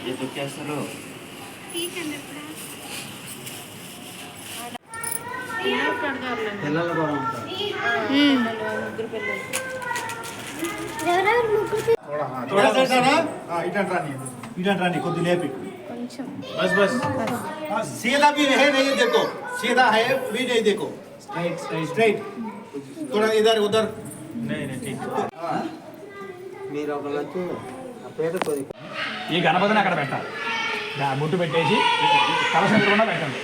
ये तो क्या सर हो थोड़ा सा ना इधर रानी को दिलेपी बस बस सीधा भी है नहीं देखो सीधा है भी नहीं देखो स्ट्रेट स्ट्रेट स्ट्रेट थोड़ा इधर उधर नहीं नहीं ठीक మీరు ఒకళ్ళొచ్చు ఆ పేరు కొద్ది ఈ గణపతిని అక్కడ పెట్టాలి బొట్టు పెట్టేసి కలశం కూడా పెట్టండి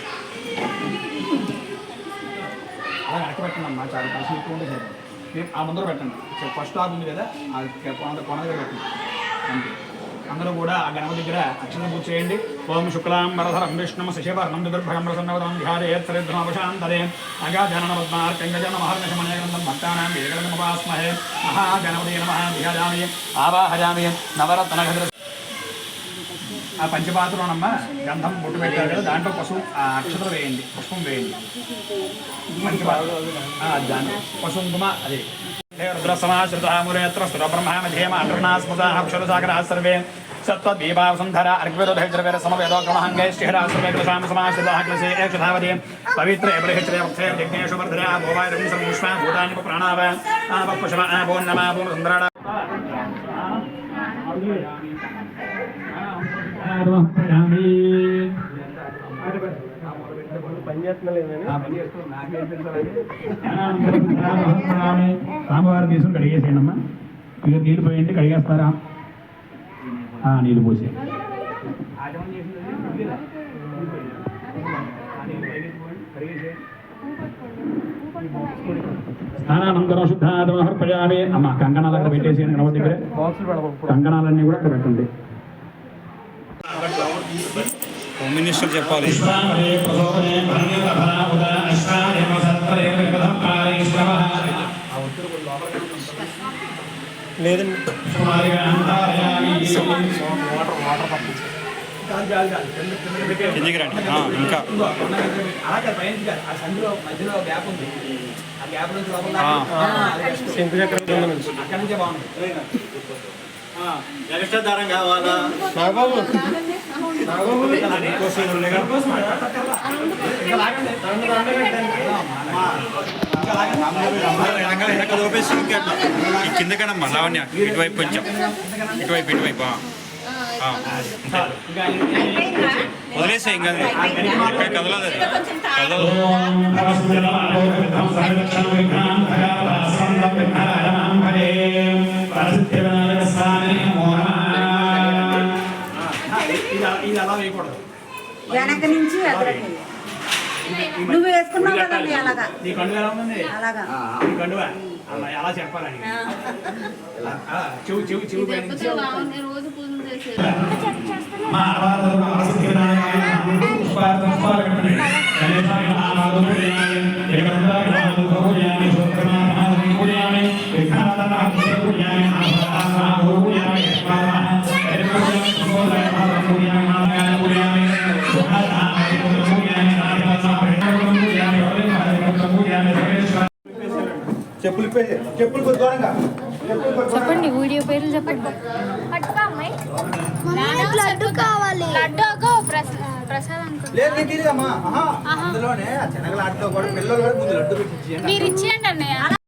అలా అక్కడ పెట్టండి అమ్మా చాలా కలశం ఎక్కువ ఉంటే సరే మీరు ఆ ముందర పెట్టండి ఫస్ట్ ఆఫ్ ఉంది కదా అది కొన దగ్గర పెట్టండి అంతే అందరూ కూడా ఆ గణపతి దగ్గర అక్షరం పూజ చేయండి. ఓం శుక్లాం వరధరం విష్ణుం శశివర్ణం చతుర్భుజం ప్రసన్నవదనం ధ్యాయేత్ త్రిద్రుమపశాంతరే అగాజననమద్మార్కంగజనమహర్నిశమనయగంధం భక్తానాం ఏకదంతముపాస్మహే మహాగణపతయే నమః ధ్యాయామి ఆవాహయామి నవరత్నఘట ఆ పంచపాత్రలోనమ్మా గంధం బొట్టు పెట్టారు కదా దాంట్లో పసుపు అక్షతలు వేయండి పుష్పం వేయండి పంచపాత్ర దాన్ని పశుంకుమ అదే रुद्रसमाश्रितः ब्रह्मध्येमास्मृताक्षरसागराः सर्वे सत्त्वदीपावसुन्धरा अर्घ्यवेदोधैर्द्रवेरसमवेदोग्रमहङ्गैश्चिहराश्रवे क्लसे एकशतावधि पवित्रे बृहच्रे वक्त्रे यज्ञेषु वर्धरे भोवायं सर्वष्मा भूतानि प्राणाव आपपुषम आपो नमः सुन्दराडा సాంబార్ తీసుకుని కడిగేసేయండి అమ్మా ఇక నీళ్ళు పోయండి కడిగేస్తారా నీళ్ళు పోసే స్నానానంతరం శుద్ధాదమర్పయామి అమ్మ కంకణాలు అక్కడ పెట్టేసేయండి గణపతి దగ్గర కంకణాలన్నీ కూడా అక్కడ పెట్టండి. హోమ్ మినిస్టర్ చెప్పాలి. లేదండి కిందికి రండి ఇంకా అక్కడి నుంచే బాగుంది. ఎక్స్ట్రా దారం కావాలా కిందకనమ్మా లావణ్య ఇటువైపు కొంచెం ఇటువైపు వదిలేసా ఇంకా కదలదు కదలదు. వెనక నుంచి నువ్వు వేసుకున్నావు కదండి అలాగా నీ కండువ ఎలా ఉందండి అలాగా నీ కండువ అలా ఎలా చెప్పాలని చెవు చెవు చెవు రోజు పూజలు చేసేది చెప్పులు దూరంగా చెప్పండి వీడియో పేర్లు చెప్పండి. లడ్డు కావాలి లడ్డు ప్రసాదం లేదు అందులోనే శనగల ఆటలో కూడా పిల్లలు కూడా ముందు లడ్డు పెట్టి మీరు ఇచ్చేయండి అన్నయ్య.